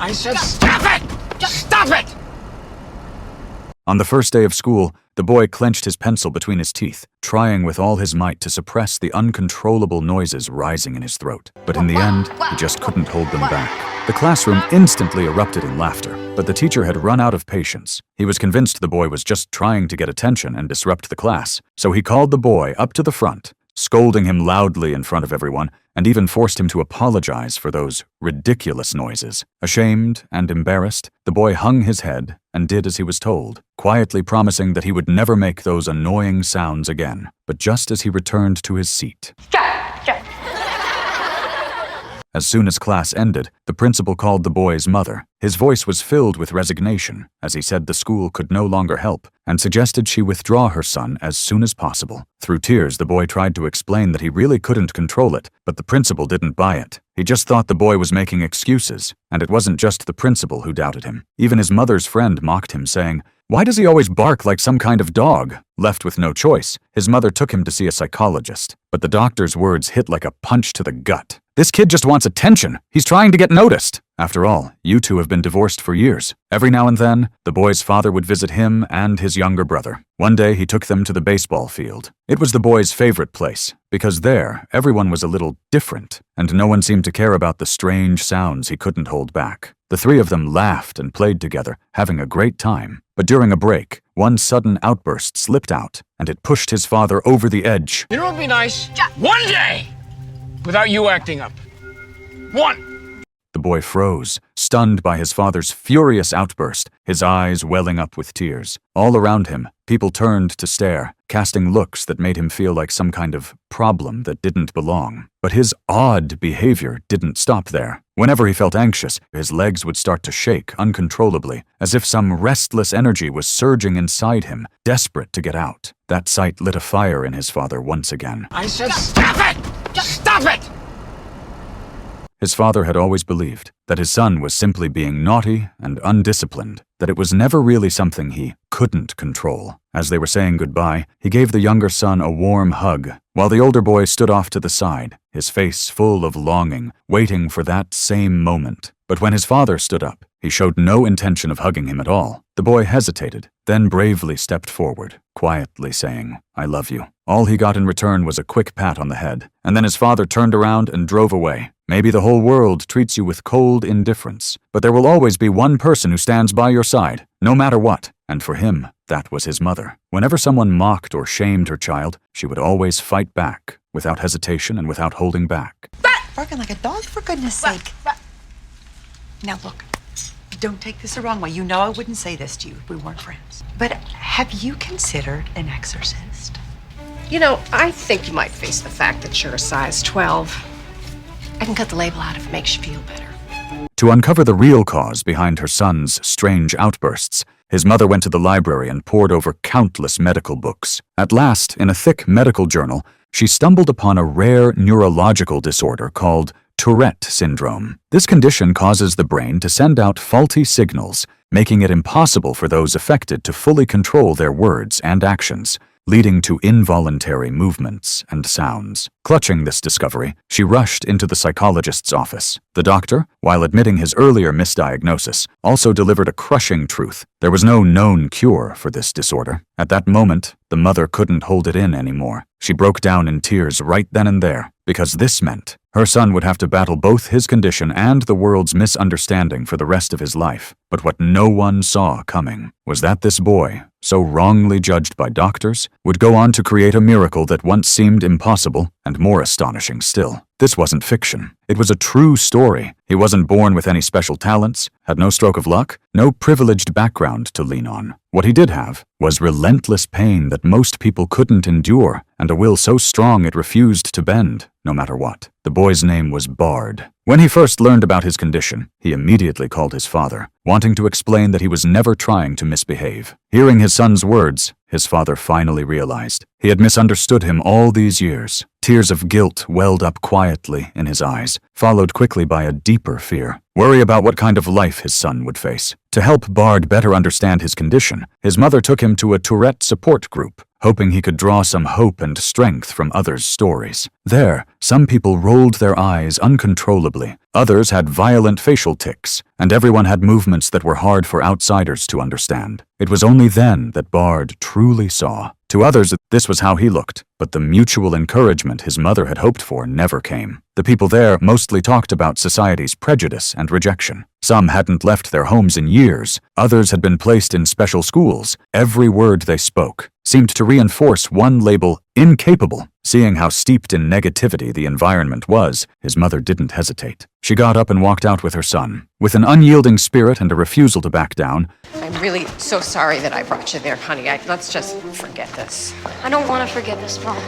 I said stop it! Just stop it! On the first day of school, the boy clenched his pencil between his teeth, trying with all his might to suppress the uncontrollable noises rising in his throat. But in the end, he just couldn't hold them back. The classroom instantly erupted in laughter, but the teacher had run out of patience. He was convinced the boy was just trying to get attention and disrupt the class, so he called the boy up to the front, scolding him loudly in front of everyone, and even forced him to apologize for those ridiculous noises. Ashamed and embarrassed, the boy hung his head and did as he was told, quietly promising that he would never make those annoying sounds again. But just as he returned to his seat, as soon as class ended, the principal called the boy's mother. His voice was filled with resignation as he said the school could no longer help and suggested she withdraw her son as soon as possible. Through tears, the boy tried to explain that he really couldn't control it, but the principal didn't buy it. He just thought the boy was making excuses, and it wasn't just the principal who doubted him. Even his mother's friend mocked him, saying, "Why does he always bark like some kind of dog?" Left with no choice, his mother took him to see a psychologist, but the doctor's words hit like a punch to the gut. "This kid just wants attention. He's trying to get noticed." After all, you two have been divorced for years. Every now and then, the boy's father would visit him and his younger brother. One day, he took them to the baseball field. It was the boy's favorite place, because there, everyone was a little different, and no one seemed to care about the strange sounds he couldn't hold back. The three of them laughed and played together, having a great time. But during a break, one sudden outburst slipped out, and it pushed his father over the edge. You know what would be nice? One day! Without you acting up. One! The boy froze, stunned by his father's furious outburst, his eyes welling up with tears. All around him, people turned to stare, casting looks that made him feel like some kind of problem that didn't belong. But his odd behavior didn't stop there. Whenever he felt anxious, his legs would start to shake uncontrollably, as if some restless energy was surging inside him, desperate to get out. That sight lit a fire in his father once again. I said stop it! Just stop it! His father had always believed that his son was simply being naughty and undisciplined, that it was never really something he couldn't control. As they were saying goodbye, he gave the younger son a warm hug, while the older boy stood off to the side, his face full of longing, waiting for that same moment. But when his father stood up, he showed no intention of hugging him at all. The boy hesitated, then bravely stepped forward, quietly saying, "I love you." All he got in return was a quick pat on the head, and then his father turned around and drove away. Maybe the whole world treats you with cold indifference, but there will always be one person who stands by your side, no matter what. And for him, that was his mother. Whenever someone mocked or shamed her child, she would always fight back, without hesitation and without holding back. Barking like a dog, for goodness sake. Now look, don't take this the wrong way. You know I wouldn't say this to you if we weren't friends. But have you considered an exorcist? You know, I think you might face the fact that you're a size 12. I can cut the label out if it makes you feel better. To uncover the real cause behind her son's strange outbursts, his mother went to the library and pored over countless medical books. At last, in a thick medical journal, she stumbled upon a rare neurological disorder called Tourette syndrome. This condition causes the brain to send out faulty signals, making it impossible for those affected to fully control their words and actions, leading to involuntary movements and sounds. Clutching this discovery, she rushed into the psychologist's office. The doctor, while admitting his earlier misdiagnosis, also delivered a crushing truth. There was no known cure for this disorder. At that moment, the mother couldn't hold it in anymore. She broke down in tears right then and there, because this meant her son would have to battle both his condition and the world's misunderstanding for the rest of his life. But what no one saw coming was that this boy, so wrongly judged by doctors, would go on to create a miracle that once seemed impossible and more astonishing still. This wasn't fiction. It was a true story. He wasn't born with any special talents, had no stroke of luck, no privileged background to lean on. What he did have was relentless pain that most people couldn't endure, and a will so strong it refused to bend, no matter what. The boy's name was Bard. When he first learned about his condition, he immediately called his father, wanting to explain that he was never trying to misbehave. Hearing his son's words, his father finally realized he had misunderstood him all these years. Tears of guilt welled up quietly in his eyes, followed quickly by a deeper fear. Worry about what kind of life his son would face. To help Bard better understand his condition, his mother took him to a Tourette support group, hoping he could draw some hope and strength from others' stories. There, some people rolled their eyes uncontrollably, Others had violent facial tics, and everyone had movements that were hard for outsiders to understand. It was only then that Bard truly saw. To others, this was how he looked, but the mutual encouragement his mother had hoped for never came. The people there mostly talked about society's prejudice and rejection. Some hadn't left their homes in years. Others had been placed in special schools. Every word they spoke seemed to reinforce one label, incapable. Seeing how steeped in negativity the environment was, his mother didn't hesitate. She got up and walked out with her son. With an unyielding spirit and a refusal to back down, I'm really so sorry that I brought you there, honey. Let's just forget this. I don't want to forget this, Mom.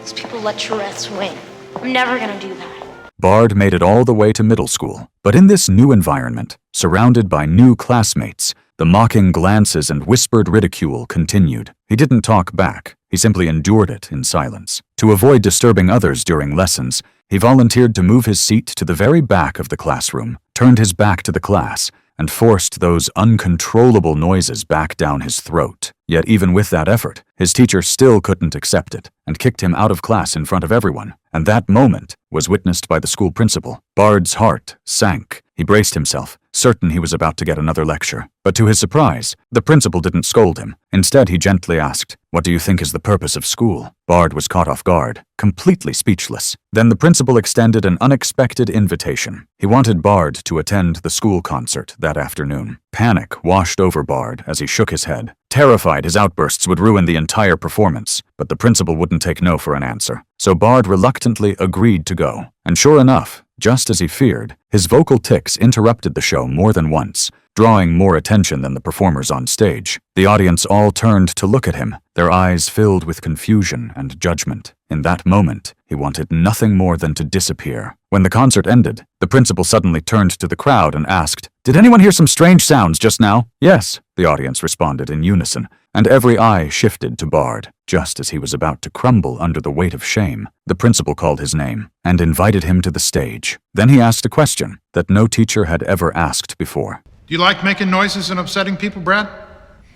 These people let Tourette's win. I'm never gonna do that. Bard made it all the way to middle school. But in this new environment, surrounded by new classmates, the mocking glances and whispered ridicule continued. He didn't talk back. He simply endured it in silence. To avoid disturbing others during lessons, he volunteered to move his seat to the very back of the classroom, turned his back to the class, and forced those uncontrollable noises back down his throat. Yet even with that effort, his teacher still couldn't accept it and kicked him out of class in front of everyone. And that moment was witnessed by the school principal. Bard's heart sank. He braced himself, certain he was about to get another lecture. But to his surprise, the principal didn't scold him. Instead, he gently asked, "What do you think is the purpose of school?" Bard was caught off guard, completely speechless. Then the principal extended an unexpected invitation. He wanted Bard to attend the school concert that afternoon. Panic washed over Bard as he shook his head. Terrified his outbursts would ruin the entire performance, but the principal wouldn't take no for an answer. So Bard reluctantly agreed to go. And sure enough, just as he feared, his vocal tics interrupted the show more than once, drawing more attention than the performers on stage. The audience all turned to look at him, their eyes filled with confusion and judgment. In that moment, he wanted nothing more than to disappear. When the concert ended, the principal suddenly turned to the crowd and asked, "Did anyone hear some strange sounds just now?" "Yes," the audience responded in unison, and every eye shifted to Bard. Just as he was about to crumble under the weight of shame, the principal called his name and invited him to the stage. Then he asked a question that no teacher had ever asked before. Do you like making noises and upsetting people, Brad?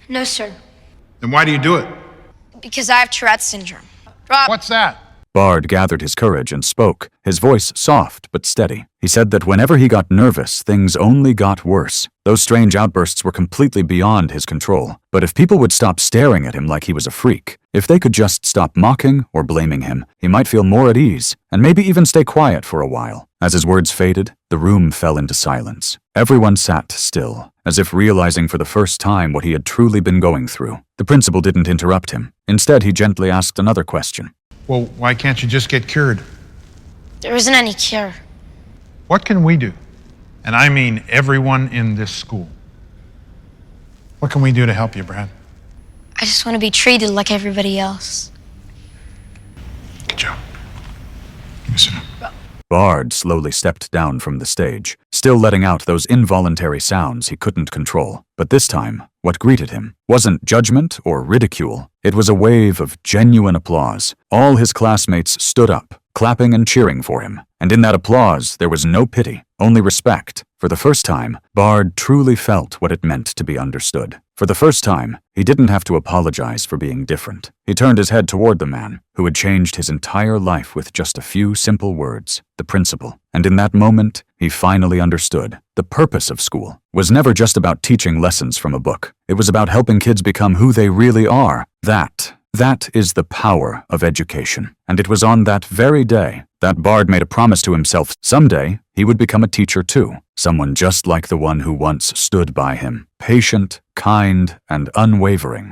No, sir. Then why do you do it? Because I have Tourette's syndrome. Drop. What's that? Bard gathered his courage and spoke, his voice soft but steady. He said that whenever he got nervous, things only got worse. Those strange outbursts were completely beyond his control. But if people would stop staring at him like he was a freak, if they could just stop mocking or blaming him, he might feel more at ease, and maybe even stay quiet for a while. As his words faded, the room fell into silence. Everyone sat still, as if realizing for the first time what he had truly been going through. The principal didn't interrupt him. Instead, he gently asked another question. Well, why can't you just get cured? There isn't any cure. What can we do? And I mean everyone in this school. What can we do to help you, Brad? I just want to be treated like everybody else. Joe, give me some. Bard slowly stepped down from the stage, still letting out those involuntary sounds he couldn't control. But this time, what greeted him wasn't judgment or ridicule. It was a wave of genuine applause. All his classmates stood up, clapping and cheering for him. And in that applause, there was no pity, only respect. For the first time, Bard truly felt what it meant to be understood. For the first time, he didn't have to apologize for being different. He turned his head toward the man who had changed his entire life with just a few simple words, the principal. And in that moment, he finally understood. The purpose of school was never just about teaching lessons from a book. It was about helping kids become who they really are. That is the power of education. And it was on that very day that Bard made a promise to himself someday he would become a teacher too, someone just like the one who once stood by him, patient, kind, and unwavering.